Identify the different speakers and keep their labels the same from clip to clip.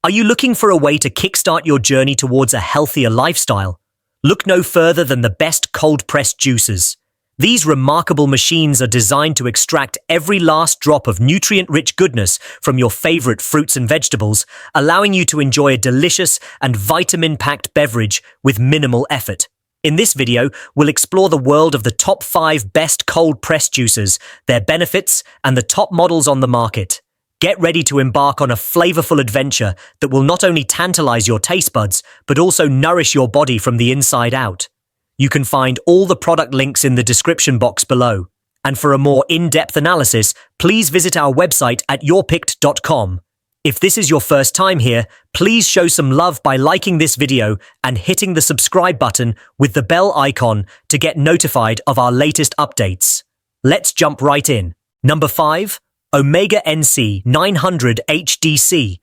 Speaker 1: Are you looking for a way to kickstart your journey towards a healthier lifestyle? Look no further than the best cold-pressed juicers. These remarkable machines are designed to extract every last drop of nutrient-rich goodness from your favorite fruits and vegetables, allowing you to enjoy a delicious and vitamin-packed beverage with minimal effort. In this video, we'll explore the world of the top 5 best cold-pressed juicers, their benefits, and the top models on the market. Get ready to embark on a flavorful adventure that will not only tantalize your taste buds, but also nourish your body from the inside out. You can find all the product links in the description box below. And for a more in-depth analysis, please visit our website at yourpicked.com. If this is your first time here, please show some love by liking this video and hitting the subscribe button with the bell icon to get notified of our latest updates. Let's jump right in. Number 5. Omega NC 900 HDC.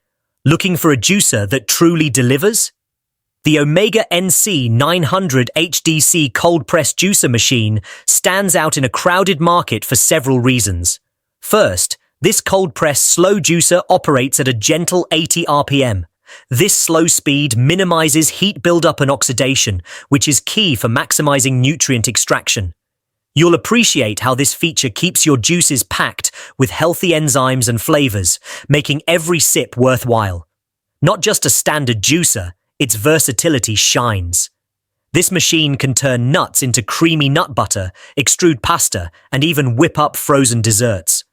Speaker 1: Looking for a juicer that truly delivers? The Omega NC 900 HDC cold-press juicer machine stands out in a crowded market for several reasons. First, this cold-press slow juicer operates at a gentle 80 RPM. This slow speed minimizes heat buildup and oxidation, which is key for maximizing nutrient extraction. You'll appreciate how this feature keeps your juices packed with healthy enzymes and flavors, making every sip worthwhile. Not just a standard juicer, its versatility shines. This machine can turn nuts into creamy nut butter, extrude pasta, and even whip up frozen desserts.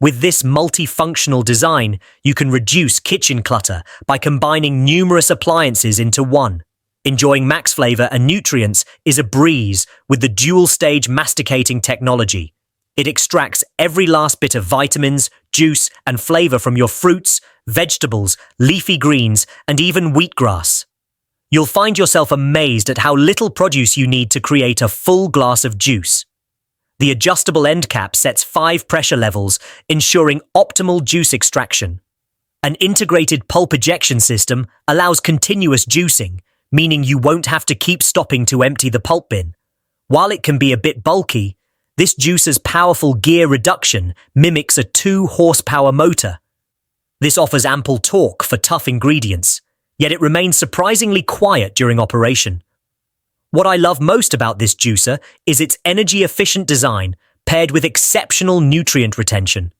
Speaker 1: With this multifunctional design, you can reduce kitchen clutter by combining numerous appliances into one. Enjoying max flavor and nutrients is a breeze with the dual-stage masticating technology. It extracts every last bit of vitamins, juice, and flavor from your fruits, vegetables, leafy greens, and even wheatgrass. You'll find yourself amazed at how little produce you need to create a full glass of juice. The adjustable end cap sets 5 pressure levels, ensuring optimal juice extraction. An integrated pulp ejection system allows continuous juicing, meaning you won't have to keep stopping to empty the pulp bin. While it can be a bit bulky, this juicer's powerful gear reduction mimics a 2-horsepower motor. This offers ample torque for tough ingredients, yet it remains surprisingly quiet during operation. What I love most about this juicer is its energy-efficient design paired with exceptional nutrient retention.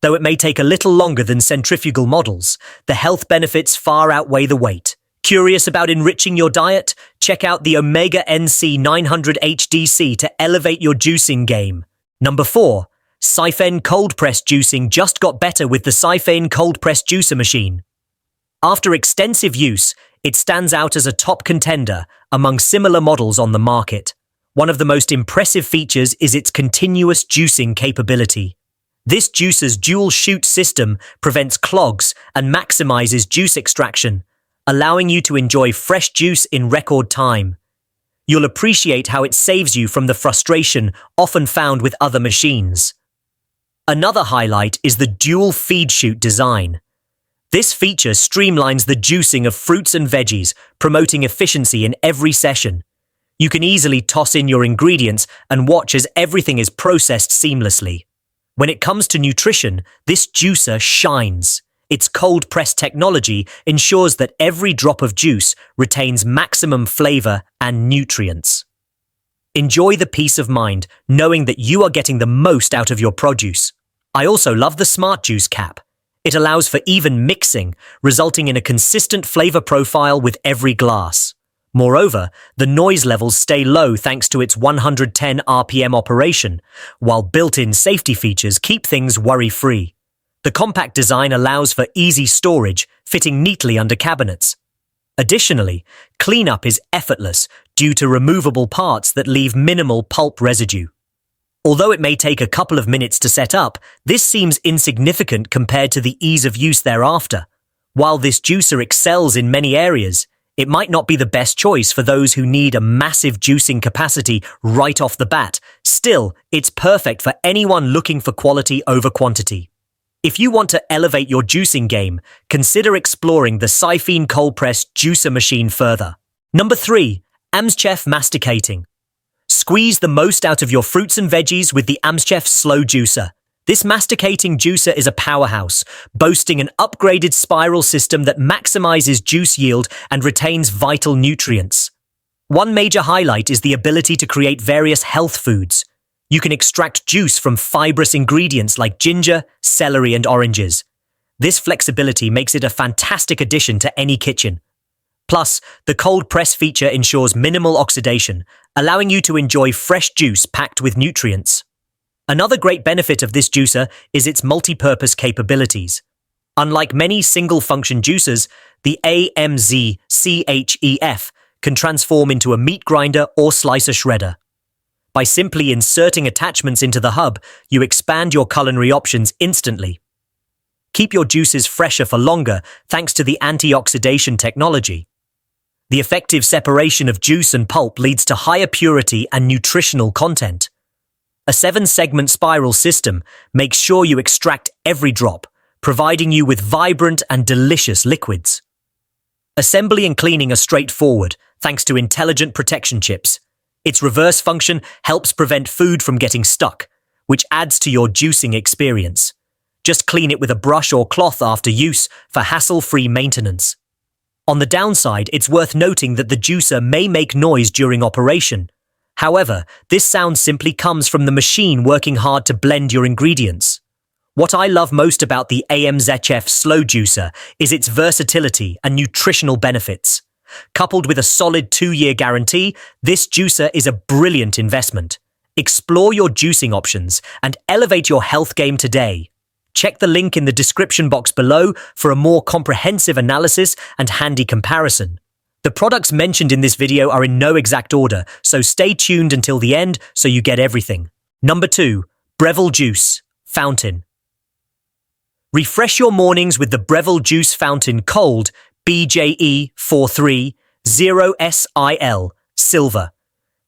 Speaker 1: Though it may take a little longer than centrifugal models, the health benefits far outweigh the wait. Curious about enriching your diet? Check out the Omega NC 900 HDC to elevate your juicing game. Number 4. SiFENE Cold Press Juicing just got better with the SiFENE Cold Press Juicer Machine. After extensive use, it stands out as a top contender among similar models on the market. One of the most impressive features is its continuous juicing capability. This juicer's dual chute system prevents clogs and maximizes juice extraction, allowing you to enjoy fresh juice in record time. You'll appreciate how it saves you from the frustration often found with other machines. Another highlight is the dual feed chute design. This feature streamlines the juicing of fruits and veggies, promoting efficiency in every session. You can easily toss in your ingredients and watch as everything is processed seamlessly. When it comes to nutrition, this juicer shines. Its cold-press technology ensures that every drop of juice retains maximum flavor and nutrients. Enjoy the peace of mind knowing that you are getting the most out of your produce. I also love the Smart Juice cap. It allows for even mixing, resulting in a consistent flavor profile with every glass. Moreover, the noise levels stay low thanks to its 110 RPM operation, while built-in safety features keep things worry-free. The compact design allows for easy storage, fitting neatly under cabinets. Additionally, cleanup is effortless due to removable parts that leave minimal pulp residue. Although it may take a couple of minutes to set up, this seems insignificant compared to the ease of use thereafter. While this juicer excels in many areas, it might not be the best choice for those who need a massive juicing capacity right off the bat. Still, it's perfect for anyone looking for quality over quantity. If you want to elevate your juicing game, consider exploring the SiFENE Cold Press Juicer Machine further. Number 3. AMZCHEF Masticating. Squeeze the most out of your fruits and veggies with the AMZCHEF Slow Juicer. This masticating juicer is a powerhouse, boasting an upgraded spiral system that maximizes juice yield and retains vital nutrients. One major highlight is the ability to create various health foods. You can extract juice from fibrous ingredients like ginger, celery, and oranges. This flexibility makes it a fantastic addition to any kitchen. Plus, the cold press feature ensures minimal oxidation, allowing you to enjoy fresh juice packed with nutrients. Another great benefit of this juicer is its multi-purpose capabilities. Unlike many single-function juicers, the AMZCHEF can transform into a meat grinder or slicer shredder. By simply inserting attachments into the hub, you expand your culinary options instantly. Keep your juices fresher for longer thanks to the antioxidation technology. The effective separation of juice and pulp leads to higher purity and nutritional content. A 7-segment spiral system makes sure you extract every drop, providing you with vibrant and delicious liquids. Assembly and cleaning are straightforward thanks to intelligent protection chips. Its reverse function helps prevent food from getting stuck, which adds to your juicing experience. Just clean it with a brush or cloth after use for hassle-free maintenance. On the downside, it's worth noting that the juicer may make noise during operation. However, this sound simply comes from the machine working hard to blend your ingredients. What I love most about the AMZCHEF Slow Juicer is its versatility and nutritional benefits. Coupled with a solid 2-year guarantee, this juicer is a brilliant investment. Explore your juicing options and elevate your health game today. Check the link in the description box below for a more comprehensive analysis and handy comparison. The products mentioned in this video are in no exact order, so stay tuned until the end so you get everything. Number 2. Breville Juice Fountain. Refresh your mornings with the Breville Juice Fountain Cold BJE430SIL Silver.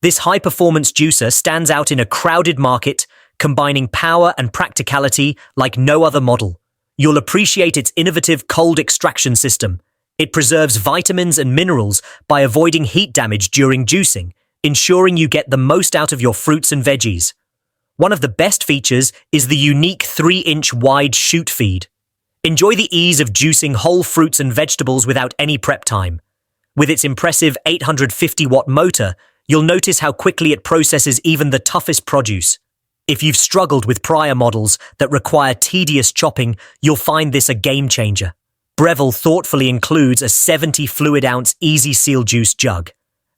Speaker 1: This high-performance juicer stands out in a crowded market, combining power and practicality like no other model. You'll appreciate its innovative cold extraction system. It preserves vitamins and minerals by avoiding heat damage during juicing, ensuring you get the most out of your fruits and veggies. One of the best features is the unique 3-inch wide chute feed. Enjoy the ease of juicing whole fruits and vegetables without any prep time. With its impressive 850-watt motor, you'll notice how quickly it processes even the toughest produce. If you've struggled with prior models that require tedious chopping, you'll find this a game changer. Breville thoughtfully includes a 70 fluid-ounce Easy Seal juice jug.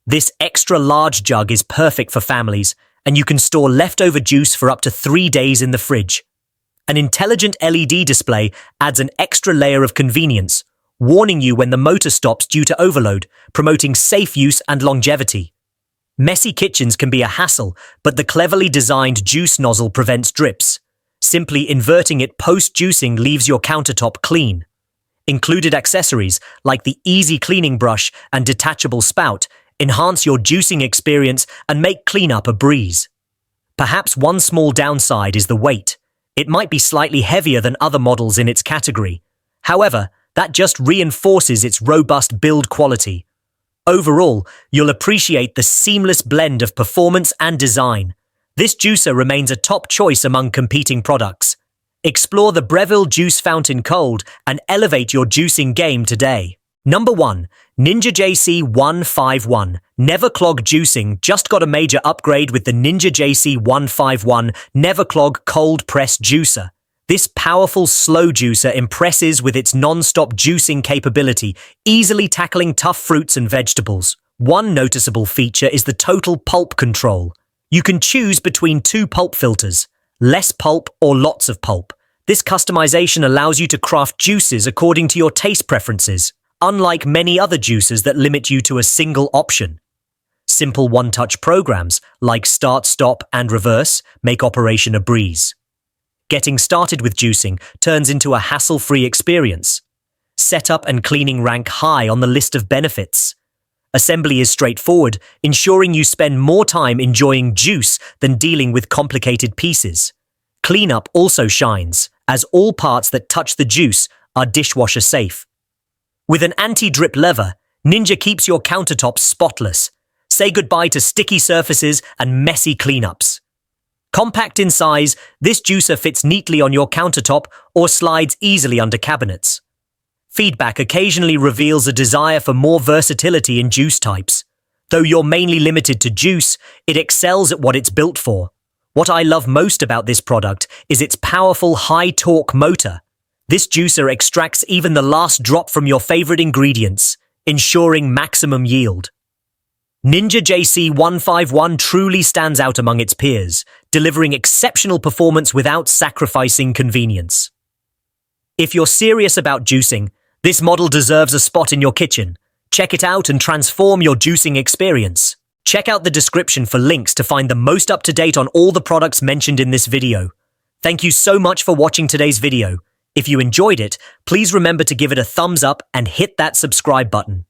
Speaker 1: This extra-large jug is perfect for families, and you can store leftover juice for up to 3 days in the fridge. An intelligent LED display adds an extra layer of convenience, warning you when the motor stops due to overload, promoting safe use and longevity. Messy kitchens can be a hassle, but the cleverly designed juice nozzle prevents drips. Simply inverting it post-juicing leaves your countertop clean. Included accessories, like the easy cleaning brush and detachable spout, enhance your juicing experience and make cleanup a breeze. Perhaps one small downside is the weight. It might be slightly heavier than other models in its category. However, that just reinforces its robust build quality. Overall, you'll appreciate the seamless blend of performance and design. This juicer remains a top choice among competing products. Explore the Breville Juice Fountain Cold and elevate your juicing game today. Number 1. Ninja JC151 NeverClog Juicing just got a major upgrade with the Ninja JC151 NeverClog Cold Press Juicer. This powerful slow juicer impresses with its non-stop juicing capability, easily tackling tough fruits and vegetables. One noticeable feature is the total pulp control. You can choose between 2 pulp filters, less pulp or lots of pulp. This customization allows you to craft juices according to your taste preferences, unlike many other juicers that limit you to a single option. Simple one-touch programs like Start, Stop, and Reverse make operation a breeze. Getting started with juicing turns into a hassle-free experience. Setup and cleaning rank high on the list of benefits. Assembly is straightforward, ensuring you spend more time enjoying juice than dealing with complicated pieces. Cleanup also shines, as all parts that touch the juice are dishwasher safe. With an anti-drip lever, Ninja keeps your countertops spotless. Say goodbye to sticky surfaces and messy cleanups. Compact in size, this juicer fits neatly on your countertop or slides easily under cabinets. Feedback occasionally reveals a desire for more versatility in juice types. Though you're mainly limited to juice, it excels at what it's built for. What I love most about this product is its powerful high-torque motor. This juicer extracts even the last drop from your favorite ingredients, ensuring maximum yield. Ninja JC151 truly stands out among its peers, delivering exceptional performance without sacrificing convenience. If you're serious about juicing, this model deserves a spot in your kitchen. Check it out and transform your juicing experience. Check out the description for links to find the most up-to-date on all the products mentioned in this video. Thank you so much for watching today's video. If you enjoyed it, please remember to give it a thumbs up and hit that subscribe button.